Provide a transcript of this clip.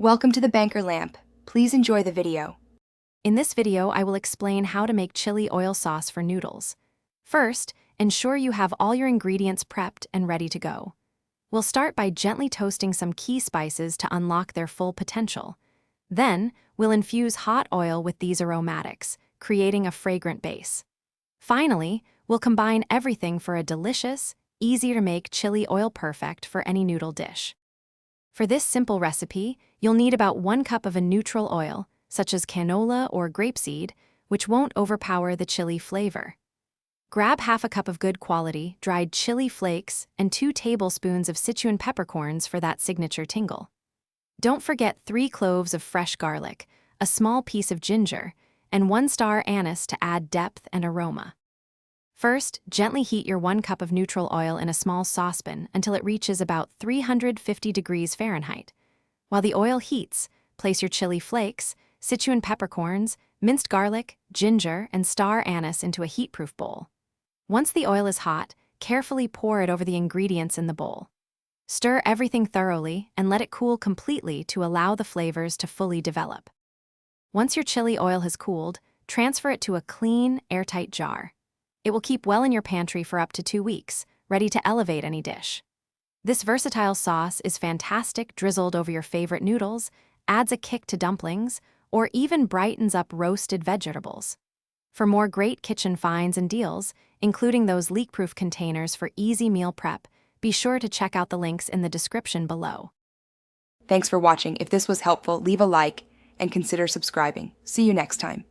Welcome to the Banker Lamp. Please enjoy the video. In this video, I will explain how to make chili oil sauce for noodles. First, ensure you have all your ingredients prepped and ready to go. We'll start by gently toasting some key spices to unlock their full potential. Then, we'll infuse hot oil with these aromatics, creating a fragrant base. Finally, we'll combine everything for a delicious, easy-to-make chili oil perfect for any noodle dish. For this simple recipe, you'll need about 1 cup of a neutral oil, such as canola or grapeseed, which won't overpower the chili flavor. Grab half a cup of good quality, dried chili flakes and 2 tablespoons of Sichuan peppercorns for that signature tingle. Don't forget 3 cloves of fresh garlic, a small piece of ginger, and 1 star anise to add depth and aroma. First, gently heat your 1 cup of neutral oil in a small saucepan until it reaches about 350 degrees Fahrenheit. While the oil heats, place your chili flakes, Sichuan peppercorns, minced garlic, ginger, and star anise into a heat-proof bowl. Once the oil is hot, carefully pour it over the ingredients in the bowl. Stir everything thoroughly and let it cool completely to allow the flavors to fully develop. Once your chili oil has cooled, transfer it to a clean, airtight jar. It will keep well in your pantry for up to 2 weeks, ready to elevate any dish. This versatile sauce is fantastic drizzled over your favorite noodles, adds a kick to dumplings, or even brightens up roasted vegetables. For more great kitchen finds and deals, including those leak-proof containers for easy meal prep, be sure to check out the links in the description below. Thanks for watching. If this was helpful, leave a like and consider subscribing. See you next time.